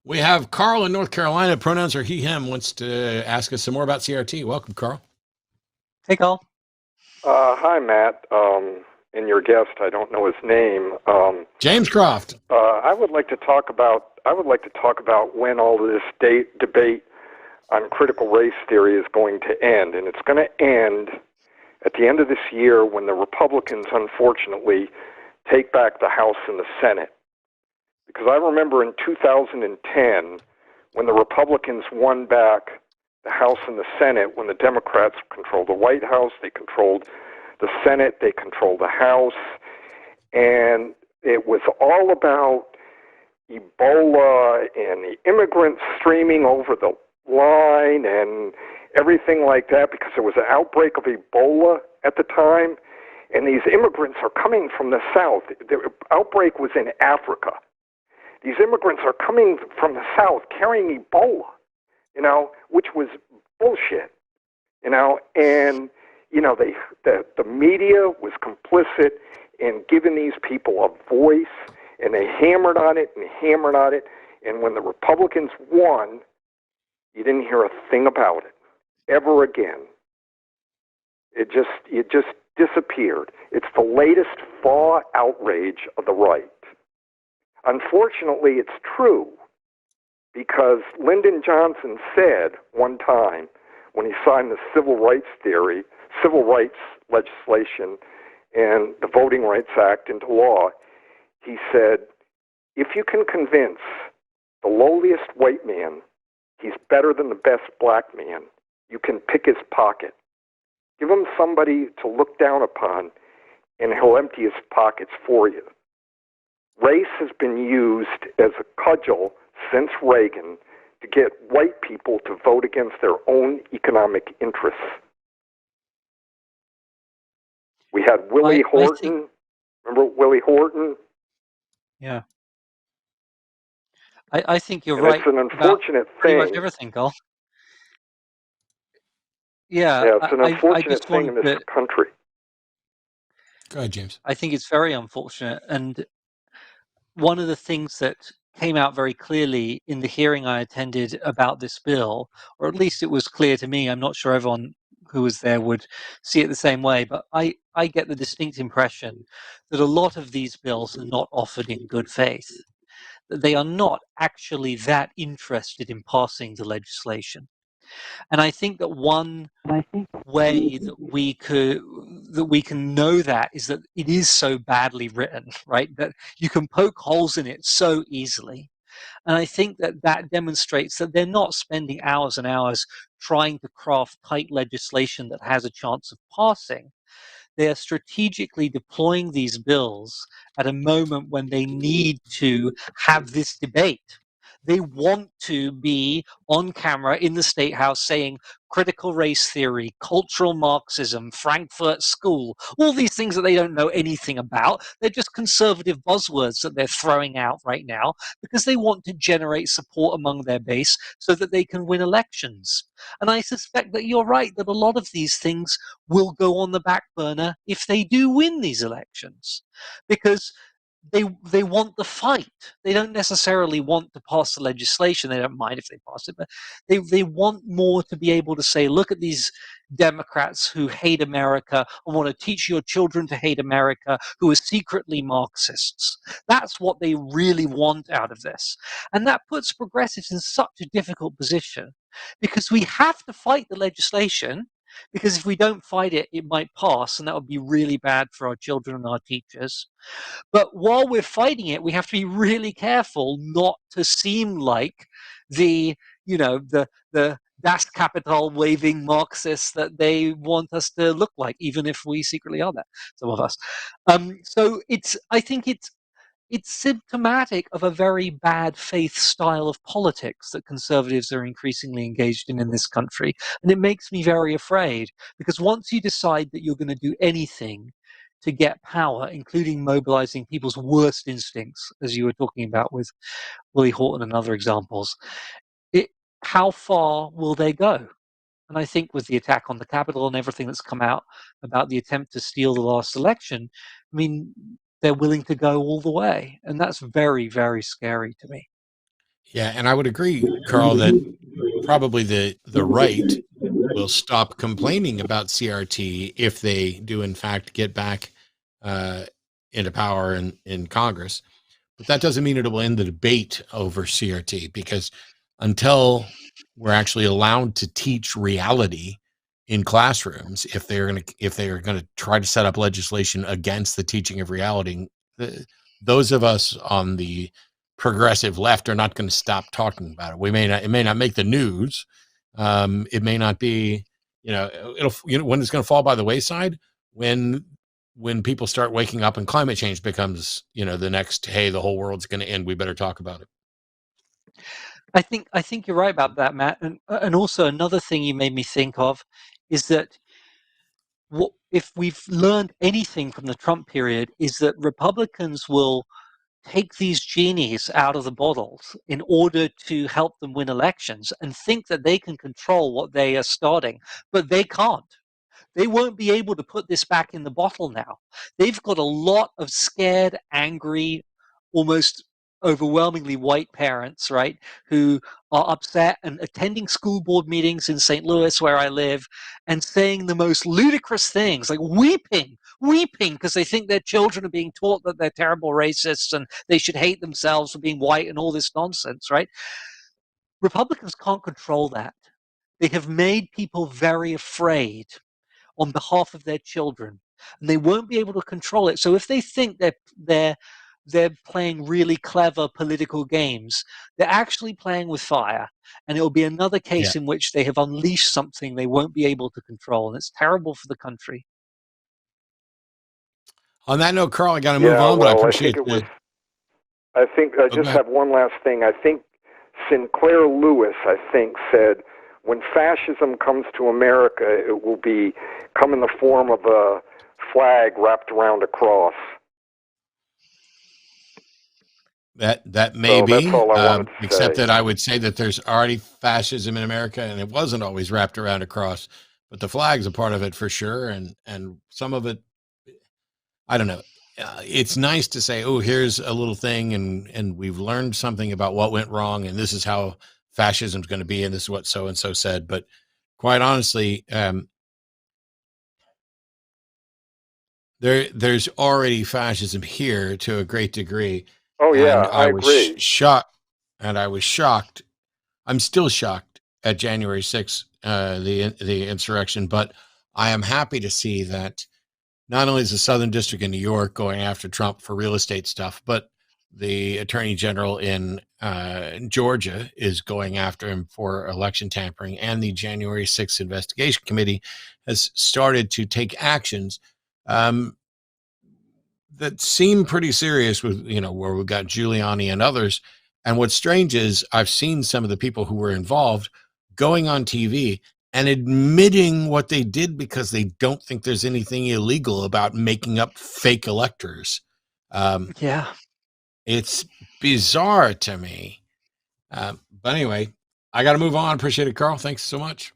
We have Karl in North Carolina. Pronouns are he, him. Wants to ask us some more about CRT. Welcome, Karl. Hey, Karl. Hi, Matt. And your guest, I don't know his name. James Croft. I would like to talk about when all of this debate on critical race theory is going to end, and it's going to end at the end of this year when the Republicans, unfortunately, take back the House and the Senate. Because I remember in 2010, when the Republicans won back the House and the Senate, when the Democrats controlled the White House, they controlled the Senate, they controlled the House, and it was all about Ebola and the immigrants streaming over the line and everything like that, because there was an outbreak of Ebola at the time, and these immigrants are coming from the South. The outbreak was in Africa. These immigrants are coming from the South carrying Ebola, which was bullshit, and, the media was complicit in giving these people a voice, and they hammered on it and hammered on it, and when the Republicans won, you didn't hear a thing about it ever again. It just disappeared. It's the latest thaw outrage of the right. Unfortunately, it's true, because Lyndon Johnson said one time when he signed the civil rights legislation and the Voting Rights Act into law, he said, if you can convince the lowliest white man he's better than the best black man, you can pick his pocket. Give him somebody to look down upon, and he'll empty his pockets for you. Race has been used as a cudgel since Reagan to get white people to vote against their own economic interests. We had Willie Horton. Remember Willie Horton? Yeah. I think you're right. It's an unfortunate about pretty thing. much everything, Karl. Yeah, it's an unfortunate thing in this country. Go ahead, James. I think it's very unfortunate. And one of the things that came out very clearly in the hearing I attended about this bill, or at least it was clear to me, I'm not sure everyone who was there would see it the same way, but I get the distinct impression that a lot of these bills are not offered in good faith. That they are not actually that interested in passing the legislation. And I think that one way that we can know that is that it is so badly written, right? That you can poke holes in it so easily. And I think that demonstrates that they're not spending hours and hours trying to craft tight legislation that has a chance of passing. They are strategically deploying these bills at a moment when they need to have this debate. They want to be on camera in the State House saying critical race theory, cultural Marxism, Frankfurt School, all these things that they don't know anything about. They're just conservative buzzwords that they're throwing out right now because they want to generate support among their base so that they can win elections. And I suspect that you're right, that a lot of these things will go on the back burner if they do win these elections, because they want the fight. They don't necessarily want to pass the legislation. They don't mind if they pass it, but they want more to be able to say, look at these Democrats who hate America and want to teach your children to hate America, who are secretly Marxists. That's what they really want out of this. And that puts progressives in such a difficult position, because we have to fight the legislation, because if we don't fight it, it might pass, and that would be really bad for our children and our teachers. But while we're fighting it, we have to be really careful not to seem like the Das Kapital waving Marxists that they want us to look like, even if we secretly are that, some of us. So I think it's symptomatic of a very bad faith style of politics that conservatives are increasingly engaged in this country. And it makes me very afraid, because once you decide that you're going to do anything to get power, including mobilizing people's worst instincts, as you were talking about with Willie Horton and other examples, how far will they go? And I think with the attack on the Capitol and everything that's come out about the attempt to steal the last election, I mean, they're willing to go all the way. And that's very, very scary to me. Yeah, and I would agree, Carl, that probably the right will stop complaining about CRT if they do in fact get back uh, into power in Congress. But that doesn't mean it will end the debate over CRT, because until we're actually allowed to teach reality in classrooms, if they are going to try to set up legislation against the teaching of reality, those of us on the progressive left are not going to stop talking about it. It may not make the news. It may not be, when it's going to fall by the wayside, when people start waking up and climate change becomes, the next, hey, the whole world's going to end, we better talk about it. I think you're right about that, Matt. And also another thing you made me think of is that if we've learned anything from the Trump period, is that Republicans will take these genies out of the bottles in order to help them win elections and think that they can control what they are starting, but they can't. They won't be able to put this back in the bottle now. They've got a lot of scared, angry, almost overwhelmingly white parents, right, who are upset and attending school board meetings in St. Louis, where I live, and saying the most ludicrous things, like weeping because they think their children are being taught that they're terrible racists and they should hate themselves for being white and all this nonsense, right? Republicans can't control that. They have made people very afraid on behalf of their children, and they won't be able to control it. So if they think they're playing really clever political games, they're actually playing with fire, and it will be another case in which they have unleashed something they won't be able to control, and it's terrible for the country. On that note, Carl, I got to move on, but I appreciate it. I just have one last thing. I think Sinclair Lewis, said, when fascism comes to America, it will come in the form of a flag wrapped around a cross. That may be, that's all I wanted to except say. that I would say that there's already fascism in America, and it wasn't always wrapped around a cross, but the flag's a part of it for sure, and some of it, I don't know. It's nice to say, oh, here's a little thing, and we've learned something about what went wrong, and this is how fascism's going to be, and this is what so and so said. But quite honestly, there's already fascism here to a great degree. Oh yeah, and I agree. I was shocked. I'm still shocked at January 6th, the insurrection, but I am happy to see that not only is the Southern District in New York going after Trump for real estate stuff, but the Attorney General in Georgia is going after him for election tampering, and the January 6th investigation committee has started to take actions that seem pretty serious, with, where we've got Giuliani and others. And what's strange is I've seen some of the people who were involved going on TV and admitting what they did because they don't think there's anything illegal about making up fake electors. It's bizarre to me. But anyway, I got to move on. Appreciate it, Carl. Thanks so much.